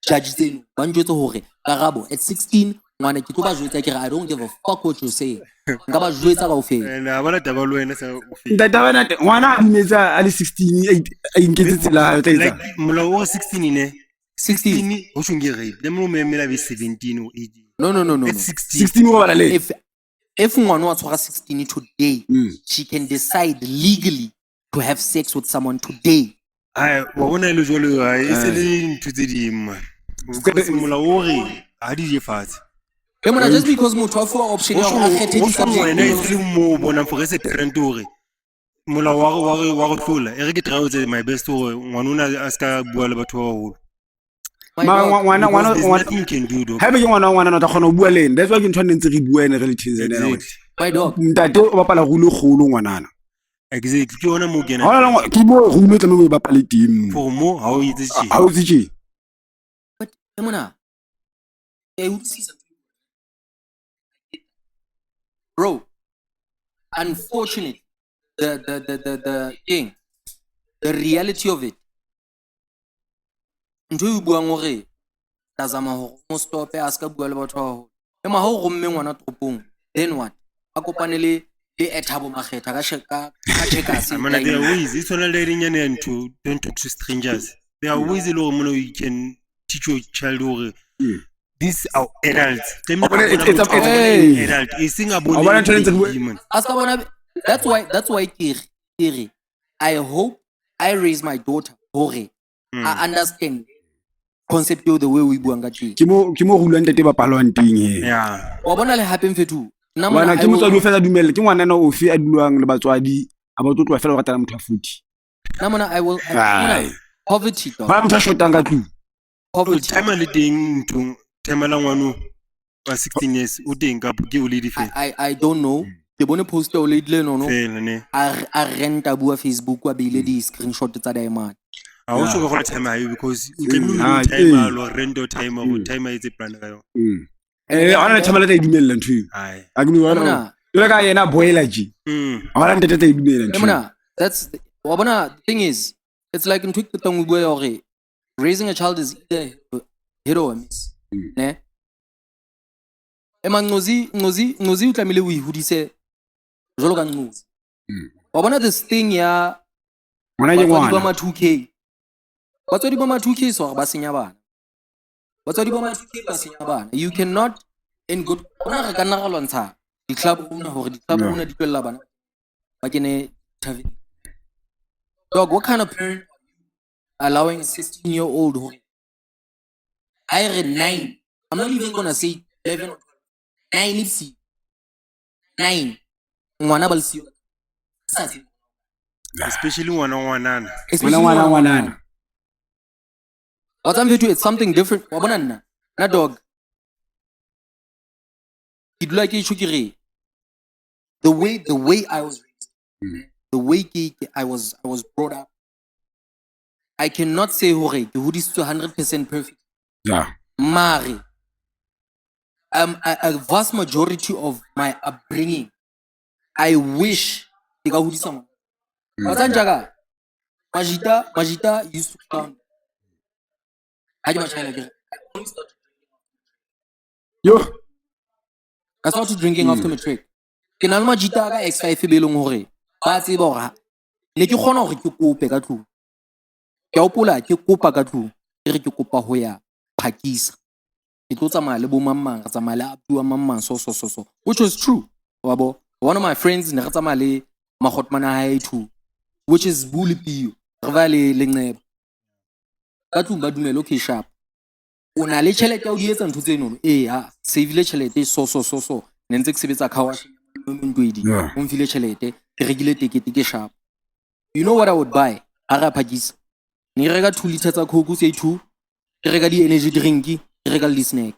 judges tseno. Ba njwetsa hore karabo at 16 ngwana ke tlo ba jwetsa ke I don't give a fuck what you say. Nka ba jwetsa ka ofela. Na bona taba lo wena sa ofela. Ntata bana ngwana a metsa ali 16 a inketse la tla. Molao wa 16 ne. 16 ho shunge rape. Dem mo memela be 17 or 18. No. It's 16. 16 go bala le. If ngwana wa tshwara 16 today, she can decide legally to have sex with someone today. Wa bona ile jolo e se le ntutse di mma. Mola o re a di je fatshe. Emona just because motho a fuwa option ya go kgethe di subject. Wena e se mo bona for se trend hore mola wa go tlola. E re ke try ho tse my best hore ngwana una a ska bua le batho ba holo. Ngwana you can do though. Ha be ngwana no ta khona ho bua le ene. That's why ke ntho ntse re bua ene re le tshenzene. My dog. Ntate o bapala rule kholo ngwanana. Exactly. Ke ona mo kena. Ha ke bo rule tla mo bapala team. For mo ha o itse tshi. Ha o tsi. But emona bro, unfortunately the thing, the reality of it, ntho e buang hore tazama hore mo stop a ska bua le batho ba ho ema ha o gomme ngwana tropong then what a kopane le ethabo makgetha ka cheka se mana they are ways it's only letting you to don't talk to strangers. There are ways lo mo you can teach your child hore these are adults. It's adult. It's singable. That's why Kiri, I hope I raise my daughter hore I understand concept the way we buanga tshi. Ke mo hulwa ntate ba palwang teng he. Yeah. Wa bona le happen fetu. Wana ke motswadi o fela dumelle ke ngwana na o fe a dulwang le batswadi a ba tlo fela go ratana motho a 40. Namona I will poverty dog. Ba motho a shotang ka tu. Poverty time le teng ntong tema la ngwana wa 16 years o teng ka ke o le dife. I don't know ke bone poster o leidile nono Fela ne. a renta bua Facebook wa beile di screenshot tsa diamond. I also go time ayo because you can no time lo rendo time go time itse plan ka yo. Ana thamela tsa idumela ntho. Ai. A ke bona. Yona ka yena boiler ji. Ana ntete tsa idumela ntho. That's wa bona, the thing is it's like in tweak the tongue we go raising a child is either hero or miss. Ne? Ngozi utlamile o ihudise jolo ka ngozi. Wa bona this thing ya Ngwana ke ngwana. Ba ma 2K. Batswadi ba ma 2K so ba senya bana. Batswadi ba ma 2K ba senya bana. You cannot in good ona re ka nna ga lwantsha di club una hore di club una di twella bana. Ba kene tavern. Dog, what kind of parent allowing a 16-year-old who I read 9? I'm not even gonna say 11 or 9 ipsi. 9. Ngwana ba lesiyo. Especially ngwana. Ngwana. What I'm to it's something different. Wa bona nna. Na dog. Ke dula ke itshukire. The way I was raised. The way I was brought up. I cannot say hore ke hodisitswe 100% perfect. Yeah. Mari. A vast majority of my upbringing, I wish ke ka hodisa ngwana. Wa tsanga Majita used to come. Yo. I started drinking after matric. Ke na le Majita ka X5 be leng hore ba tseba hore ne ke kgona hore ke kope ka tlung. Ke opola ke kopa ka tlung. Ke kopa ho ya phakisa. Ke tlo tsamaya le bo mamang, ka tsamaya le abuwa mamang so. Which was true. Wabo. One of my friends ne re tsamaya le Magotmana hae too. Which is Bully Pio. Re va le Nceba. Ka tlung ba dumela okay sharp. O na le tšhelete o di etsa ntho tse nono. Save le tšhelete so. Ne ntse ke sebetsa car wash. O mfile tšhelete, ke rekile tekete ke sharp. You know what I would buy? Ha re phakisa. Ne reka 2 liters tsa Coke say 2. Ke reka di energy drink, ke reka le snack.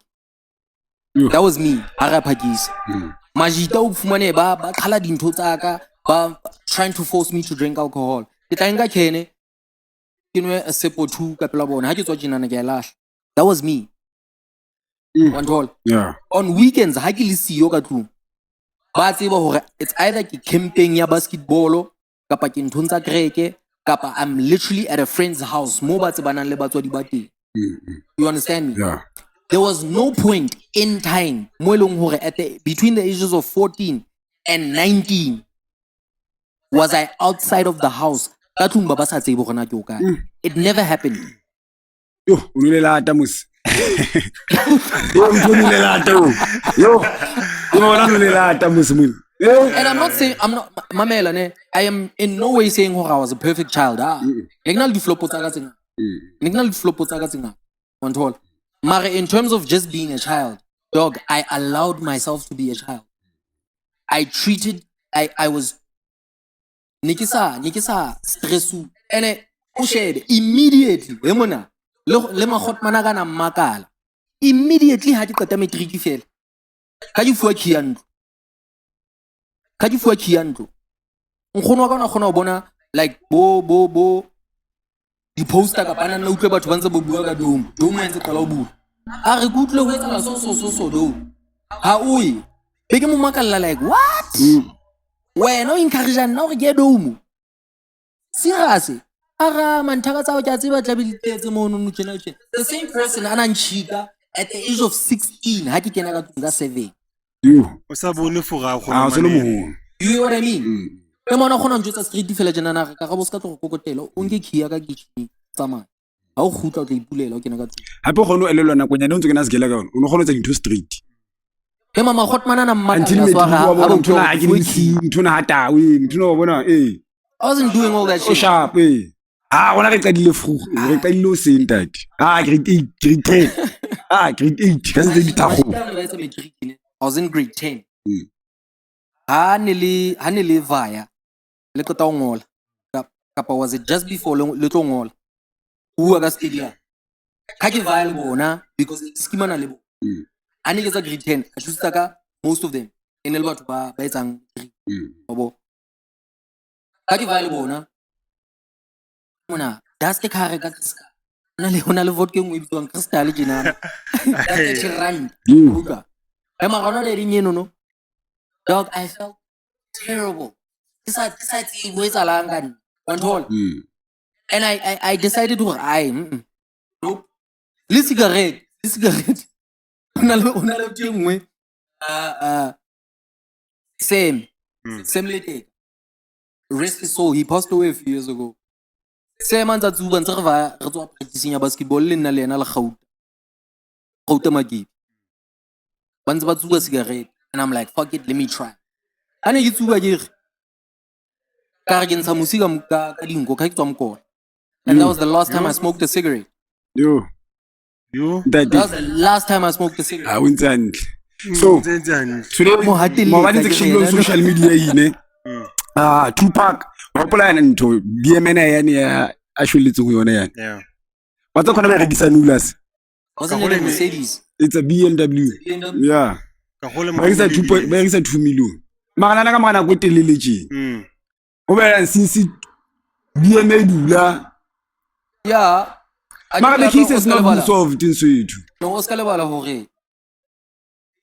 That was me. Ha re phakisa. Majita o fumane ba qhala dintho tsa ka, ba trying to force me to drink alcohol. Ke tla nka kene. Ke nwe a sip or 2 ka pela bona. Ha ke tswa tjena ke a lahla. That was me. Yeah. On weekends, ha ke le siyo ka tlung. Ba tseba hore it's either ke camping ya basketball kapa ke nthong tsa kreke kapa I'm literally at a friend's house mo ba tsebanang le batswadi ba teng. You understand me? Yeah. There was no point in time mo eleng hore between the ages of 14 and 19 was I outside of the house. Ka tlung ba sa tsebe hore na ke o kae. It never happened. Yo, unulela ata mus. Yo, unulela ata. Yo, unulela ata mus. And I'm not saying Mamela ne. I am in no way saying I was a perfect child. Ignal di flopo tsa ka tsinga. Mare in terms of just being a child, dog, I allowed myself to be a child. I was Nikisa stressu. And pushede immediately. Emona. Le Magotmana ka na makala. Immediately ha ke qeta matric fela. Ka di fuwa khiyanto. Nkgono wa ka ona khona ho bona like bo di poster ka bana na utlwe batho ba ntse ba bua ka dome ya ntse qala ho bua. A re kutlwe ho etsa so do. Ha oye. Be ke mo makalla like what? Wena o encourage nna hore ke dome. Serious. Ara manthaka tsa ke a tseba tla be di tletse mo no tjena. The same person ana nchika at the age of 16 ha ke kena ka tlung ka 7. O sa bone fora go Ah, se le moholo. You know what I mean? Ke mona khona ntjotsa street fela jena na ka ga bo ska tlo go kokotela o nke khia ka kitchen tsamaya. Ha o khutla o tla ipulela o kena ka tlung. Hape gone o elelwa nakonyane o ntse ke na segela ka yona. O no kgona tsa dintho street. Ke mama Magotmana na mmaka Until so ha ba ntona ha ke ntona ha tawe, ntona o bona I wasn't doing all that o shit. sharp gona re qadile fru re qadile o seng tate grade 8 grade 10 grade 8 ka se di tago I was in grade 10. Ha ne le vaya le qeta ho ngola kapa was it just before le tlo ngola bua ka stadium ka ke vaya le bona because skimana le bona a ne ke tsa grade 10 a thusa ka most of them ene le batho ba etsang grade Obo. Ka ke va le bona. Mona, das ke khare ka tsa. Hona le vodka ngwe bitswang Crystal jenana. Ka 30 rand. Uka. Ema gona le ding eno no. Dog, I felt terrible. Besides it was alangan. And I decided to nope. Le cigarette. Hona le ding ngwe. Same lady. Rest his soul. He passed away a few years ago. Same man that zuba ntse re tswa practicing ya basketball le nna le ena le Gauta Magi. Ba ntse ba tsuba cigarette and I'm like, fuck it, let me try. Ane ke tsuba ke ka re ke ntsha musika ka dinko ka ke tswa mkola. And that was the last time I smoked a cigarette. Yo. That was the last time I smoked a cigarette. I went and so today on social media Tupac wapola nto BMN yani ya actually tso yona yani. Yeah. What's khona ba rekisa nulas? Wasn't it a Mercedes? It's a BMW. Yeah. Ba rekisa 2 million. Magana ka magana go telele tje. O ba since BMA dula. Yeah. But the case is not solved in Sweden. No, what's kalebala hore?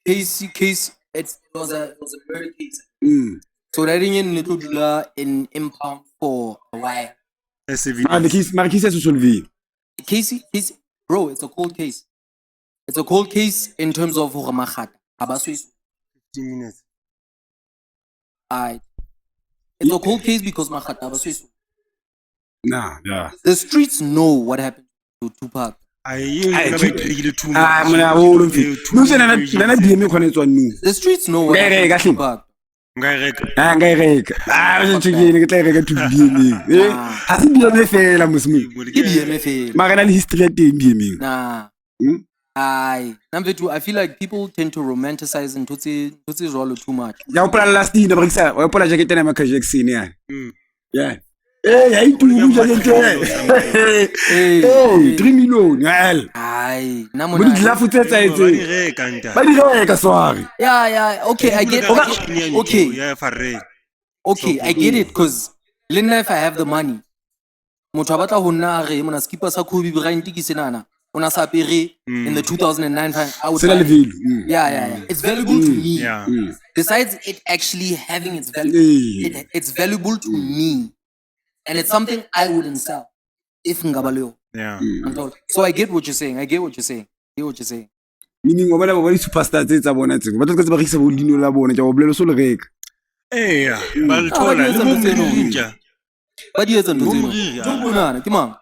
Case it was a murder case. So that didn't need to do in impound for a while. The case is solved. Case, bro, it's a cold case. It's a cold case in terms of Horamachat. 15 minutes. It's a cold case because Machat Abaswis. Nah, yeah. The streets know what happened to Tupac. The streets know what happened to Tupac. Number two, I feel like people tend to romanticize and tutsi rolo too much. Yeah. Hey, 3 million. Yeah. Okay, I get it. Okay, I get it because if I have the money, in the 2009 I would yeah. It's valuable to me. Yeah. Besides it actually having its value, it's valuable to me. And it's something I wouldn't sell if Ngabaleo. Yeah. So I get what you're saying. Meaning, what is superstar? It's a bonnet. But it's going to be a bonnet. I will blow so late. Yeah. But here's a come on.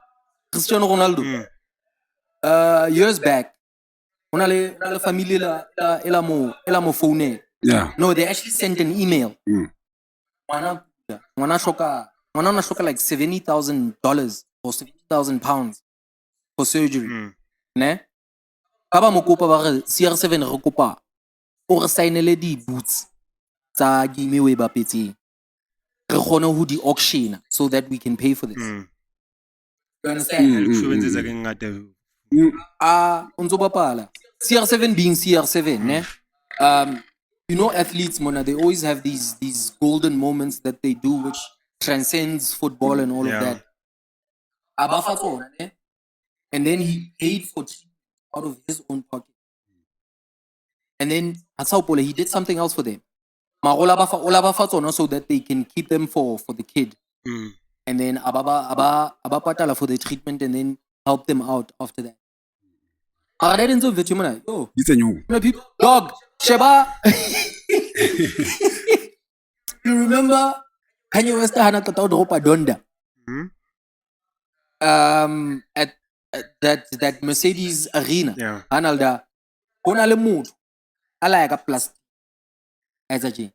Cristiano Ronaldo. Years back, when I family la phone. Yeah. No, they actually sent an email. Wana shoka like $70,000 or £70,000 for surgery. Ne? Kaba mokopa ba re CR7 re kopa o re signele di boots tsa giveaway ba petse. Re gone ho di auction so that we can pay for this. You understand? Unzo bapala. CR7 being CR7, ne? You know athletes, Mona, they always have these golden moments that they do which transcends football and all of that. And then he paid for out of his own pocket. And then he did something else for them. So that they can keep them for the kid. And then abapatala for the treatment and then help them out after that. People, dog, Sheba. You remember Kanye West had to drop a donda. At that Mercedes arena. Yeah. Analda. Onale mood. Ala plastic. As a G.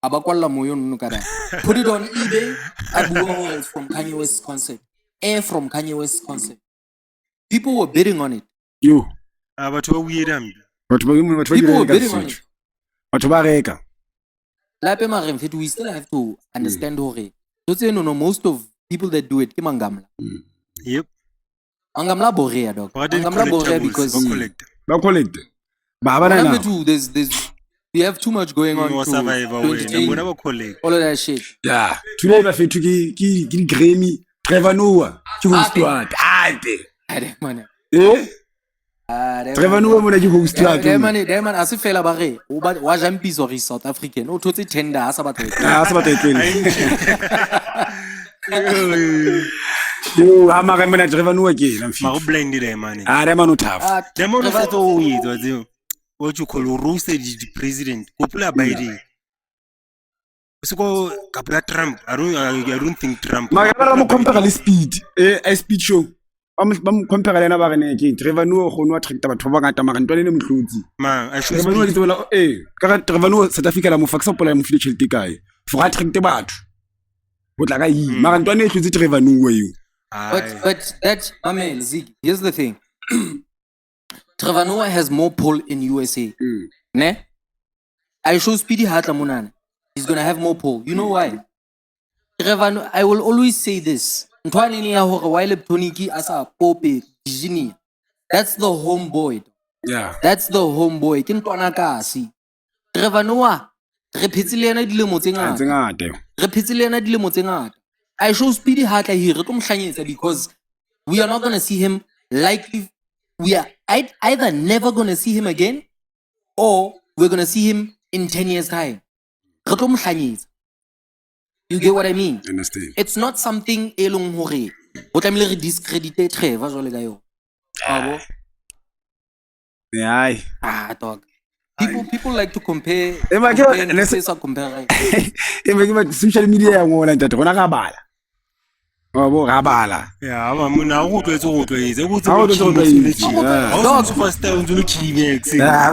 Abakwala moyon nukada. Put it on eBay. Abu from Kanye West's concert. Air from Kanye West's concert. People were bidding on it. You. But what we done? People were bidding on it. We still have to understand most of people that do it, Yep. Angamla Borea, dog. Angamla Borea because collect. number two, there's You have too much going on to entertain all of that shit. Yeah. Today ba fethu ki Grammy Trevor Noah ki host wa Man. Trevor Noah mona ki host wa man a se fela ba re wa jampiso re South African o thotse tender a sa batla yo ha mara mona Trevor Noah ke ena mfi go blend there man re man o tough the man of to you what you call roasted the president kopula Biden so kapula Trump I don't think Trump mara ba mo compare le speed speed show ba mo compare le na ba rene ke Trevor Noah go no attract batho ba ngata mara ntwane le mohlotsi man I should Trevor Noah ke tsela ka Trevor Noah South Africa la mo faxa pola mo file chelete kae for attract batho go tla ka mara ntwane e hlotse Trevor Noah yo but that Ziggy, here's the thing. Trevor Noah has more pull in USA. Ne? I show Speedy Hatla Munana. He's gonna have more pull. You know why? Trevor Noah, I will always say this. That's the homeboy. Yeah. That's the homeboy. Trevor Noah, I show Speedy Hatla here because we are not gonna see him likely. We are either never going to see him again or we're going to see him in 10 years' time. You get what I mean? I understand. It's not something elong hore. What I'm like discredited Trevor jole ga yo. Yeah. Dog. People like to compare. Compare. Social media ngona ntate gona ga bala. Go rabala. Yeah, mona go tletse Dog first time to kaymax.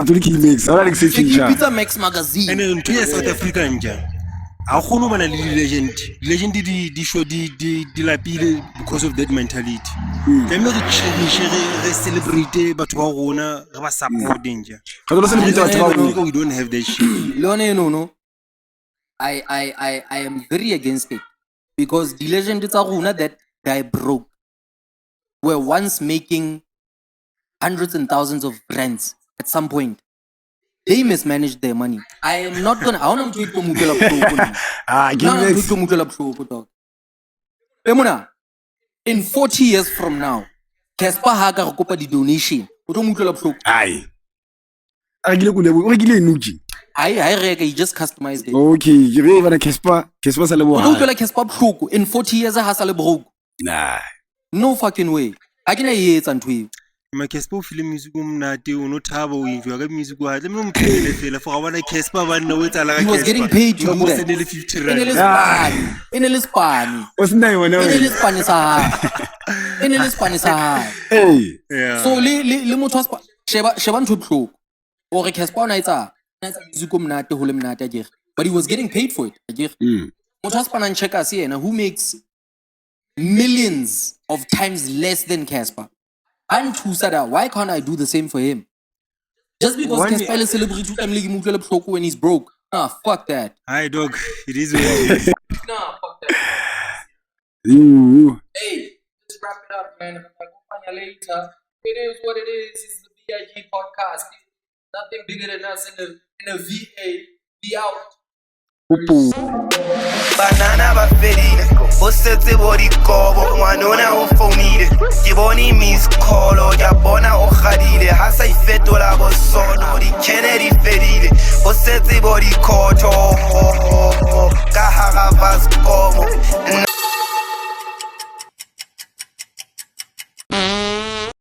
To kaymax. All like searching cha. Pizza Max magazine. And in 2 years South Africa nja. A go no bana le legend di show di lapile because of that mentality. Ke me re celebrate batho ba rona re ba support nja. We don't have that shit. No. I am very against it. Because the legend is that guy broke were once making hundreds and thousands of rands at some point. They mismanaged their money. I am not gonna. I want to mukela Emuna, in 40 years from now, Casper Haga kopa the donation. Aye. Nuji. I just customized it. Okay, you really Casper Salebo. In 40 years, I has broke. Nah. No fucking way. I can hear it and tweet. My Casper film music mnati uno thabo o enjoy ga music wa le mo mphele fela for bona Casper ba nna o etsa la He was getting paid to do that. In a Spani. What's the name? In a Spanish. Hey. Yeah. So le motho wa sheba ntho tlhoko. O re Casper na etsa music mnati ho le mnati a but he was getting paid for it. Motho wa Spana ncheka se yena who makes millions of times less than Casper. And why can't I do the same for him? Just because Casper is celebrity when he's broke. Nah, fuck that. Hi dog, it is what it is. Nah, fuck that. Hey, let's wrap it up, man. I'll go find you later. It is what it is. It's the BIG podcast. Nothing bigger than us in a VA. Be out. Banana ba fedile o setse body kobo ngwanona o founile ke bone miss call o ya bona o gadile ha sa ifetola bo sono di Kennedy fedile o setse body koto